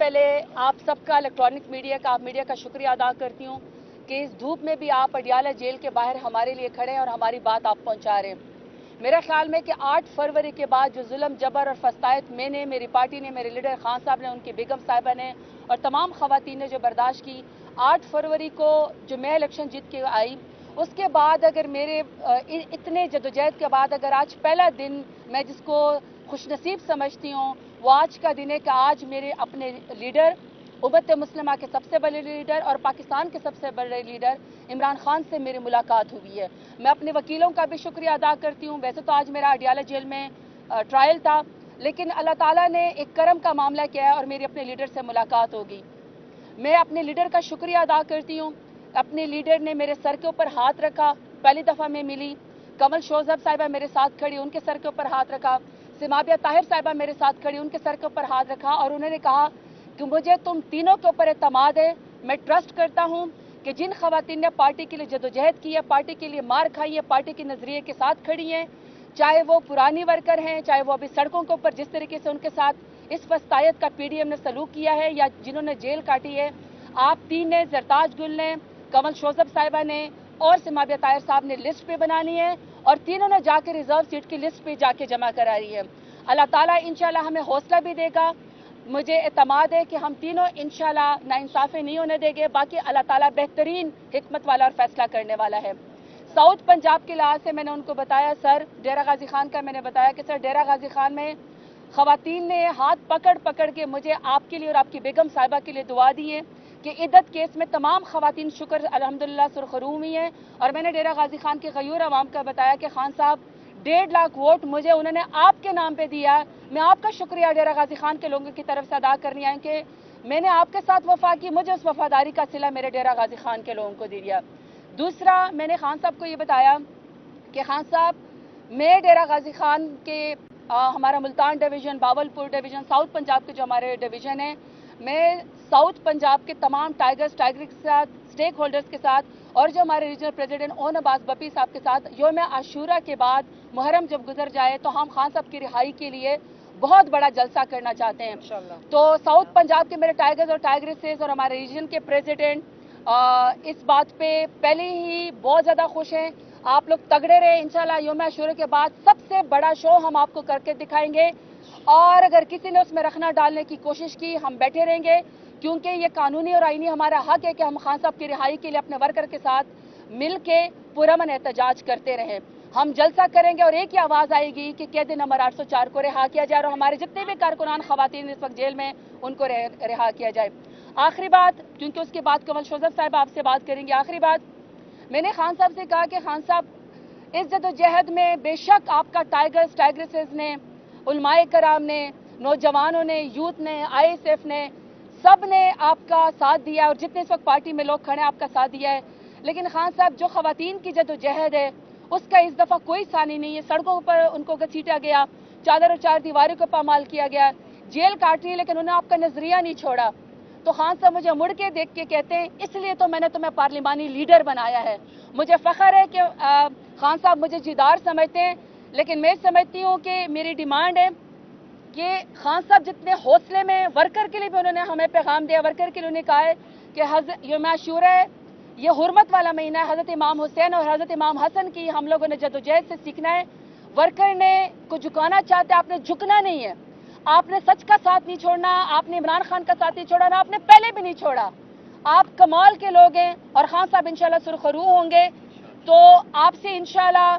पहले आप सबका इलेक्ट्रॉनिक मीडिया का, आप मीडिया का शुक्रिया अदा करती हूँ कि इस धूप में भी आप अडियाला जेल के बाहर हमारे लिए खड़े हैं और हमारी बात आप पहुँचा रहे हैं। मेरा ख्याल में कि 8 फरवरी के बाद जो जुल्म, जबर और फस्तायत मैंने, मेरी पार्टी ने, मेरे लीडर खान साहब ने, उनकी बेगम साहिबा ने और तमाम खवातीन ने जो बर्दाश्त की, 8 फरवरी को जो मैं इलेक्शन जीत के आई, उसके बाद अगर मेरे इतने जदोजहद के बाद अगर आज पहला दिन मैं जिसको खुशनसीब समझती हूँ वो आज का दिन है कि आज मेरे अपने लीडर, उम्मत मुस्लिमा के सबसे बड़े लीडर और पाकिस्तान के सबसे बड़े लीडर इमरान खान से मेरी मुलाकात हुई है। मैं अपने वकीलों का भी शुक्रिया अदा करती हूँ। वैसे तो आज मेरा अडियाला जेल में ट्रायल था, लेकिन अल्लाह ताला ने एक करम का मामला किया है और मेरी अपने लीडर से मुलाकात होगी। मैं अपने लीडर का शुक्रिया अदा करती हूँ। अपने लीडर ने मेरे सर के ऊपर हाथ रखा, पहली दफ़ा मैं मिली। कमल शोजब साहिबा मेरे साथ खड़ी, उनके सर के ऊपर हाथ रखा। सिमाबिया ताहिर साहिबा मेरे साथ खड़ी, उनके सर के ऊपर हाथ रखा और उन्होंने कहा कि मुझे तुम तीनों के ऊपर एतमाद है। मैं ट्रस्ट करता हूँ कि जिन खवातीन ने पार्टी के लिए जदोजहद की है, पार्टी के लिए मार खाई है, पार्टी के नजरिए के साथ खड़ी हैं, चाहे वो पुरानी वर्कर हैं, चाहे वो अभी सड़कों के ऊपर जिस तरीके से उनके साथ इस फस्तायत का पीडीएम ने सलूक किया है या जिन्होंने जेल काटी है, आप तीन ने, जरताज गुल ने, कमल शोजब साहिबा ने और सिमाबिया ताहिर साहब ने लिस्ट पे बनानी है और तीनों ने जाके रिजर्व सीट की लिस्ट पे जाके जमा करा रही है। अल्लाह ताला इंशाल्लाह हमें हौसला भी देगा। मुझे एतमाद है कि हम तीनों इंशाल्लाह नाइंसाफी नहीं होने देंगे। बाकी अल्लाह ताला बेहतरीन हिकमत वाला और फैसला करने वाला है। साउथ पंजाब के लिहाज से मैंने उनको बताया, सर डेरा गाजी खान का मैंने बताया कि सर डेरा गाजी खान में खवातीन ने हाथ पकड़ पकड़ के मुझे आपके लिए और आपकी बेगम साहिबा के लिए दुआ दी है कि इद्दत केस में तमाम खवातीन शुक्र अल्हम्दुलिल्लाह सुरखरू हुई हैं। और मैंने डेरा गाजी खान के गयूर अवाम का बताया कि खान साहब 1.5 लाख वोट मुझे उन्होंने आपके नाम पे दिया। मैं आपका शुक्रिया डेरा गाजी खान के लोगों की तरफ से अदा करनी आई कि मैंने आपके साथ वफा की, मुझे उस वफादारी का सिला मेरे डेरा गाजी खान के लोगों को दे दिया। दूसरा, मैंने खान साहब को ये बताया कि खान साहब मैं डेरा गाजी खान के हमारा Multan division, Bahawalpur division, south Punjab के जो हमारे डिवीज़न है, मैं साउथ पंजाब के तमाम टाइगर के साथ, स्टेक होल्डर्स के साथ और जो हमारे regional president own Abbas Bappi साहब के साथ योम आशूरा के बाद मुहर्रम जब गुजर जाए तो हम खान साहब की रिहाई के लिए बहुत बड़ा जलसा करना चाहते हैं। तो साउथ पंजाब के मेरे टाइगर्स और टाइग्रेसेस और हमारे रीजन के प्रेसिडेंट इस बात पे पहले ही बहुत ज़्यादा खुश हैं। आप लोग तगड़े रहे, इंशाल्लाह योम आशूरा के बाद सबसे बड़ा शो हम आपको करके दिखाएंगे और अगर किसी ने उसमें रखना डालने की कोशिश की, हम बैठे रहेंगे, क्योंकि ये कानूनी और आईनी हमारा हक है कि हम खान साहब की रिहाई के लिए अपने वर्कर के साथ मिल के पुरअमन एहतजाज करते रहें। हम जलसा करेंगे और एक ही आवाज़ आएगी कि कैदी नंबर 804 को रिहा किया जाए और हमारे जितने भी कारकुनान खवातीन इस वक्त जेल में उनको रिहा किया जाए। आखिरी बात, क्योंकि उसके बाद कमल शोजब साहब आपसे बात करेंगे, आखिरी बात मैंने खान साहब से कहा कि खान साहब इस जदोजहद में बेशक आपका टाइगर्स टाइग्रेसेस ने, उलमाए कराम ने, नौजवानों ने, यूथ ने, ISF ने, सब ने आपका साथ दिया और जितने इस वक्त पार्टी में लोग खड़े हैं आपका साथ दिया है। लेकिन खान साहब जो खवातीन की जदोजहद है उसका इस दफ़ा कोई सानी नहीं है। सड़कों पर उनको घसीटा गया, चादर और चार दीवारों को पामाल किया गया, जेल काट रही है, लेकिन उन्हें आपका नजरिया नहीं छोड़ा। तो खान साहब मुझे मुड़ के देख के कहते हैं इसलिए तो मैंने तुम्हें पार्लिमानी लीडर बनाया है। मुझे फख्र है कि खान साहब मुझे जिदार समझते हैं, लेकिन मैं समझती हूँ कि मेरी डिमांड है कि खान साहब जितने हौसले में वर्कर के लिए भी उन्होंने हमें पैगाम दिया, वर्कर के लिए उन्होंने कहा है कि योम आशूरा है, ये हुर्मत वाला महीना है, हज़रत इमाम हुसैन और हज़रत इमाम हसन की हम लोगों ने जदोजहद से सीखना है। वर्कर ने को झुकाना चाहते, आपने झुकना नहीं है, आपने सच का साथ नहीं छोड़ना, आपने इमरान खान का साथ नहीं छोड़ा, ना आपने पहले भी नहीं छोड़ा। आप कमाल के लोग हैं और खान साहब इंशाल्लाह सुरखरू होंगे। तो आपसे इंशाल्लाह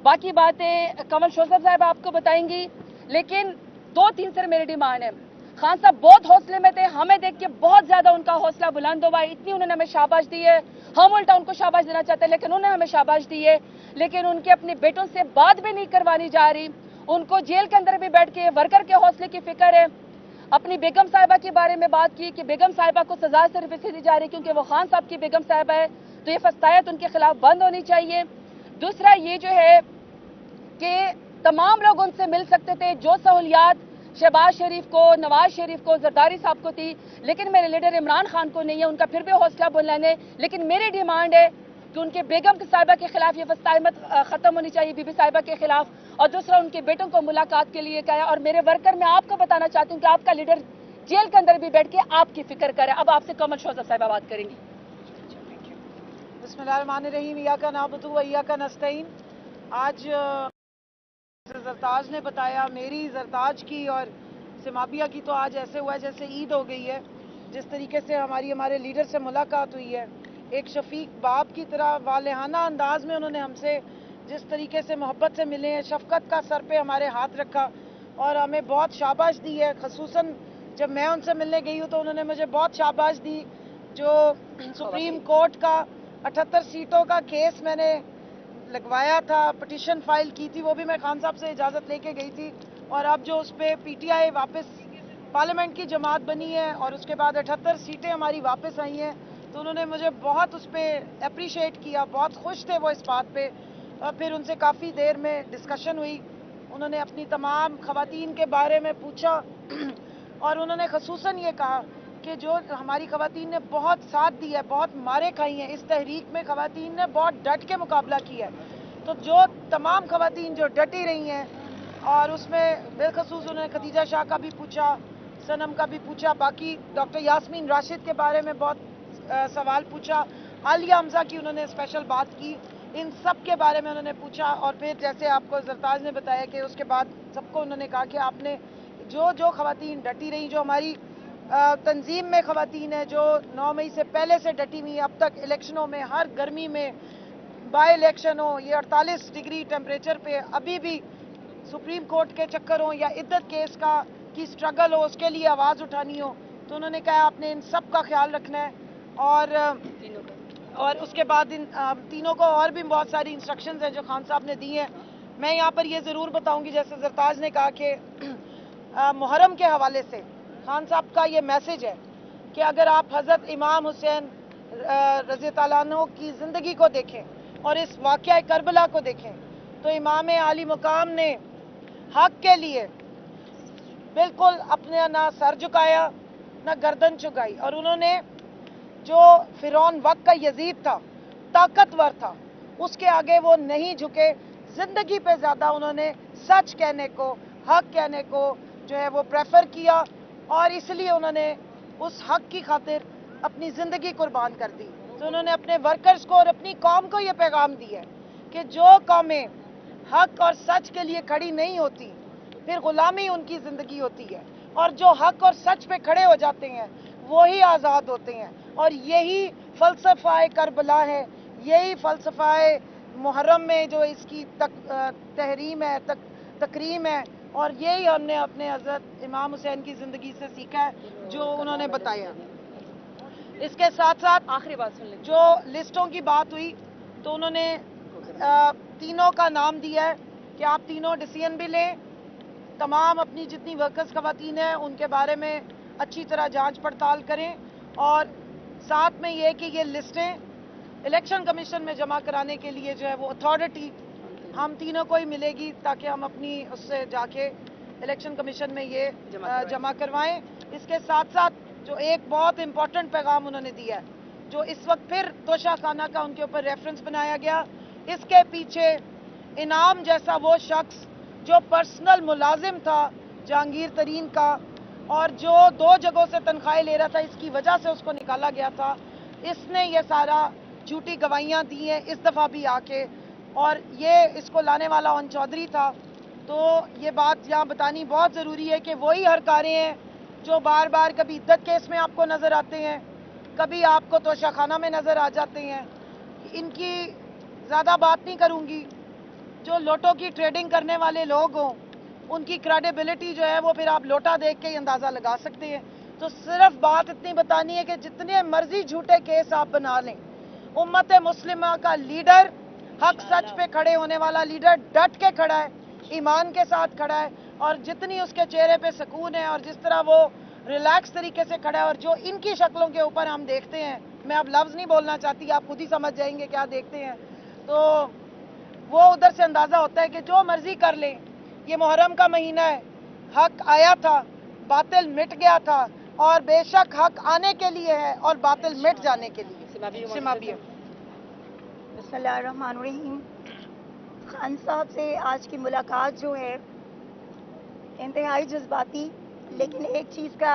बाकी बातें कमल शोजब साहब आपको बताएंगी, लेकिन 2-3 सर मेरी डिमांड है। खान साहब बहुत हौसले में थे, हमें देख के बहुत ज्यादा उनका हौसला बुलंद हुआ, इतनी उन्होंने हमें शाबाश दी है, हम उल्टा उनको शाबाश देना चाहते हैं, लेकिन उन्होंने हमें शाबाश दी है। लेकिन उनके अपने बेटों से बात भी नहीं करवानी जा रही, उनको जेल के अंदर भी बैठ के वर्कर के हौसले की फिक्र है। अपनी बेगम साहिबा के बारे में बात की कि बेगम साहिबा को सजा सिर्फ इसलिए दी जा रही क्योंकि वो खान साहब की बेगम साहिबा है, तो ये फस्तायत उनके खिलाफ बंद होनी चाहिए। दूसरा ये जो है कि तमाम लोग उनसे मिल सकते थे, जो सहूलियात शहबाज शरीफ को, नवाज शरीफ को, जरदारी साहब को थी, लेकिन मेरे लीडर इमरान खान को नहीं है। उनका फिर भी हौसला बुलंद है, लेकिन मेरी डिमांड है कि उनके बेगम साहिबा के खिलाफ ये फस्तायत खत्म होनी चाहिए, बीबी साहिबा के खिलाफ। और दूसरा उनके बेटों को मुलाकात के लिए कहा। और मेरे वर्कर मैं आपको बताना चाहती हूँ कि आपका लीडर जेल के अंदर भी बैठ के आपकी फिक्र करे। अब आपसे कमल शोजब साहिबा बात करेंगी। बिस्मिल्लाहिर्रहमानिर्रहीम, इय्याका नअबुदु व इय्याका नस्तईन। आज जरताज ने बताया, मेरी जरताज की और सिमाबिया की तो आज ऐसे हुआ है जैसे ईद हो गई है। जिस तरीके से हमारे लीडर से मुलाकात हुई है, एक शफीक बाप की तरह वालेहाना अंदाज में उन्होंने हमसे जिस तरीके से मोहब्बत से मिले हैं, शफकत का सर पे हमारे हाथ रखा और हमें बहुत शाबाश दी है। खसूसन जब मैं उनसे मिलने गई हूँ तो उन्होंने मुझे बहुत शाबाश दी। जो सुप्रीम कोर्ट का 78 सीटों का केस मैंने लगवाया था, पिटीशन फाइल की थी, वो भी मैं खान साहब से इजाज़त लेके गई थी। और अब जो उस पर पीटीआई वापस पार्लियामेंट की जमात बनी है और उसके बाद 78 सीटें हमारी वापस आई हैं, तो उन्होंने मुझे बहुत उस पर अप्रिशिएट किया, बहुत खुश थे वो इस बात पे। और फिर उनसे काफ़ी देर में डिस्कशन हुई, उन्होंने अपनी तमाम ख़वातीन के बारे में पूछा और उन्होंने खसूसन ये कहा कि जो हमारी ख़वातीन ने बहुत साथ दिया है, बहुत मारे खाई हैं, इस तहरीक में ख़वातीन ने बहुत डट के मुकाबला किया है। तो जो तमाम ख़वातीन जो डटी रही हैं, और उसमें बिलखसूस उन्होंने खदीजा शाह का भी पूछा, सनम का भी पूछा, बाकी डॉक्टर यास्मीन राशिद के बारे में बहुत सवाल पूछा, आलिया हमजा की उन्होंने स्पेशल बात की, इन सब के बारे में उन्होंने पूछा। और फिर जैसे आपको जरताज ने बताया कि उसके बाद सबको उन्होंने कहा कि आपने जो ख़वातीन डटी रही, जो हमारी तंजीम में ख़वातीन है जो 9 मई से पहले से डटी हुई, अब तक इलेक्शनों में, हर गर्मी में बाई इलेक्शन हो, ये 48 डिग्री टेम्परेचर पे अभी भी सुप्रीम कोर्ट के चक्कर हो या इद्दत केस की स्ट्रगल हो, उसके लिए आवाज़ उठानी हो, तो उन्होंने कहा आपने इन सब का ख्याल रखना है। और उसके बाद इन तीनों को और भी बहुत सारी इंस्ट्रक्शंस हैं जो खान साहब ने दी हैं। मैं यहाँ पर ये ज़रूर बताऊंगी, जैसे जरताज ने कहा कि मुहर्रम के हवाले से खान साहब का ये मैसेज है कि अगर आप हज़रत इमाम हुसैन रज़ी अल्लाह अन्हु की ज़िंदगी को देखें और इस वाक़या करबला को देखें, तो इमाम आली मुकाम ने हक के लिए बिल्कुल अपने ना सर झुकाया ना गर्दन झुकाई। और उन्होंने जो फिरौन वक्त का यजीद था, ताकतवर था, उसके आगे वो नहीं झुके। ज़िंदगी पे ज़्यादा उन्होंने सच कहने को, हक कहने को जो है वो प्रेफर किया, और इसलिए उन्होंने उस हक की खातिर अपनी ज़िंदगी कुर्बान कर दी। तो उन्होंने अपने वर्कर्स को और अपनी कौम को ये पैगाम दिया कि जो कौमें हक और सच के लिए खड़ी नहीं होती, फिर गुलामी उनकी ज़िंदगी होती है, और जो हक और सच पे खड़े हो जाते हैं वही आज़ाद होते हैं। और यही फ़लसफ़ा करबला है, यही फ़लसफ़ा मुहर्रम में जो इसकी तहरीम है, तकरीम है, और यही हमने अपने हज़रत इमाम हुसैन की ज़िंदगी से सीखा है जो उन्होंने बताया। इसके साथ साथ आखिरी बात सुन लें, जो लिस्टों की बात हुई, तो उन्होंने तीनों का नाम दिया है कि आप तीनों डिसीजन भी लें, तमाम अपनी जितनी वर्कर्स ख़वातीन हैं उनके बारे में अच्छी तरह जांच पड़ताल करें, और साथ में ये कि ये लिस्टें इलेक्शन कमीशन में जमा कराने के लिए जो है वो अथॉरिटी हम तीनों को ही मिलेगी, ताकि हम अपनी उससे जाके इलेक्शन कमीशन में ये जमा करवाएं। इसके साथ साथ जो एक बहुत इम्पोर्टेंट पैगाम उन्होंने दिया है, जो इस वक्त फिर तोशा खाना का उनके ऊपर रेफरेंस बनाया गया, इसके पीछे इनाम जैसा वो शख्स जो पर्सनल मुलाजिम था जहांगीर तरीन का, और जो 2 जगहों से तनख्वाहें ले रहा था, इसकी वजह से उसको निकाला गया था, इसने ये सारा झूठी गवाहियाँ दी हैं इस दफ़ा भी आके, और ये इसको लाने वाला अन चौधरी था। तो ये बात यहाँ बतानी बहुत ज़रूरी है कि वही हरकारें हैं जो बार बार कभी इद्दत केस में आपको नज़र आते हैं, कभी आपको तोशाखाना में नज़र आ जाते हैं। इनकी ज़्यादा बात नहीं करूँगी। जो लोटो की ट्रेडिंग करने वाले लोग हों, उनकी क्रेडिबिलिटी जो है वो फिर आप लोटा देख के ही अंदाज़ा लगा सकते हैं। तो सिर्फ बात इतनी बतानी है कि जितने मर्जी झूठे केस आप बना लें, उम्मत मुस्लिमा का लीडर, हक सच पे खड़े होने वाला लीडर डट के खड़ा है, ईमान के साथ खड़ा है, और जितनी उसके चेहरे पे सुकून है और जिस तरह वो रिलैक्स तरीके से खड़ा है, और जो इनकी शक्लों के ऊपर हम देखते हैं, मैं अब लफ्ज़ नहीं बोलना चाहती, आप खुद ही समझ जाएंगे क्या देखते हैं, तो वो उधर से अंदाज़ा होता है कि जो मर्जी कर लें। ये मुहर्रम का महीना है, हक आया था, बातिल मिट गया था, और बेशक हक आने के लिए है और बातिल मिट जाने के लिए। सिमाबिया। बिस्मिल्लाहिर्रहमानिर्रहीम। खान साहब से आज की मुलाकात जो है इंतहाई जज्बाती, लेकिन एक चीज़ का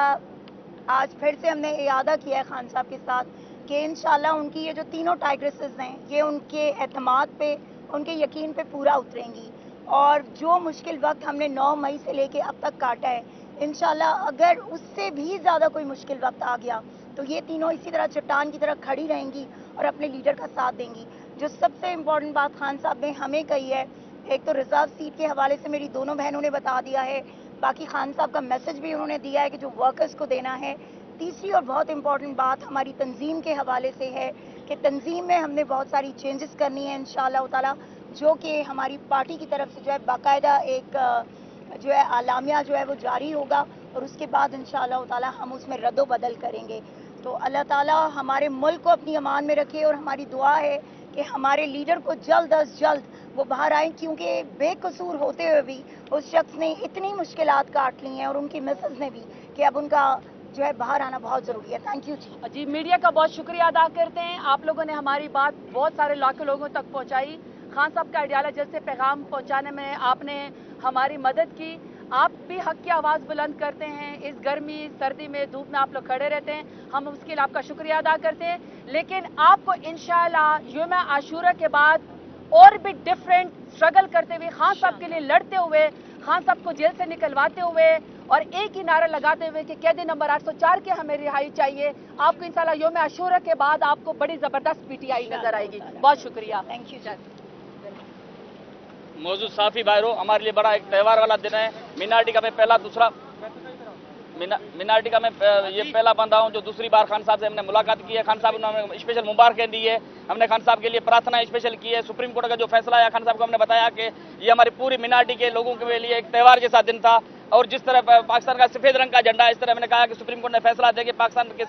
आज फिर से हमने इरादा किया है खान साहब के साथ कि इंशाल्लाह उनकी ये जो तीनों टाइग्रेसेस हैं ये उनके एतमाद पे, उनके यकीन पे पूरा उतरेंगी। और जो मुश्किल वक्त हमने 9 मई से लेके अब तक काटा है, इंशाल्लाह अगर उससे भी ज़्यादा कोई मुश्किल वक्त आ गया तो ये तीनों इसी तरह चट्टान की तरह खड़ी रहेंगी और अपने लीडर का साथ देंगी। जो सबसे इम्पोर्टेंट बात खान साहब ने हमें कही है, एक तो रिजर्व सीट के हवाले से मेरी दोनों बहनों ने बता दिया है, बाकी खान साहब का मैसेज भी उन्होंने दिया है कि जो वर्कर्स को देना है। तीसरी और बहुत इम्पोर्टेंट बात हमारी तंजीम के हवाले से है कि तंजीम में हमने बहुत सारी चेंजेस करनी है इंशाअल्लाह ताला, जो कि हमारी पार्टी की तरफ से जो है बाकायदा एक जो है आलामिया जो है वो जारी होगा और उसके बाद इंशाअल्लाह ताला हम उसमें रद्दो बदल करेंगे। तो अल्लाह ताला हमारे मुल्क को अपनी अमान में रखे और हमारी दुआ है कि हमारे लीडर को जल्द अज जल्द वो बाहर आए, क्योंकि बेकसूर होते हुए भी उस शख्स ने इतनी मुश्किलात काट ली हैं और उनकी मिसेस ने भी, कि अब उनका जो है बाहर आना बहुत ज़रूरी है। थैंक यू जी। जी, मीडिया का बहुत शुक्रिया अदा करते हैं। आप लोगों ने हमारी बात बहुत सारे लाखों लोगों तक पहुंचाई। खान साहब का आइडियालॉजी से पैगाम पहुंचाने में आपने हमारी मदद की। आप भी हक की आवाज़ बुलंद करते हैं। इस गर्मी सर्दी में धूप में आप लोग खड़े रहते हैं, हम उसके लिए आपका शुक्रिया अदा करते हैं। लेकिन आपको इंशाअल्लाह यौम आशूरा के बाद और भी डिफरेंट स्ट्रगल करते हुए, खान साहब के लिए लड़ते हुए, खान साहब को जेल से निकलवाते हुए और एक ही नारा लगाते हुए कि कैदी नंबर 804 की हमें रिहाई चाहिए, आपको इंशाअल्लाह यौम आशूरा के बाद आपको बड़ी जबरदस्त पीटीआई नजर आएगी। बहुत शुक्रिया। Thank you. मौजूद साफी भाइयों, हमारे लिए बड़ा एक त्यौहार वाला दिन है। मिनार्टी का मैं पहला दूसरा मिनार्टी का मैं ये पहला बंदा हूँ जो दूसरी बार खान साहब से हमने मुलाकात की है। खान साहब ने हमें स्पेशल मुबारकें दी है। हमने खान साहब के लिए प्रार्थना स्पेशल की है। सुप्रीम कोर्ट का जो फैसला आया, खान साहब को हमने बताया कि ये हमारी पूरी मिनार्टी के लोगों के लिए एक त्यौहार जैसा दिन था। और जिस तरह पाकिस्तान का सफेद रंग का झंडा, इस तरह हमने कहा कि सुप्रीम कोर्ट ने फैसला दिया कि पाकिस्तान के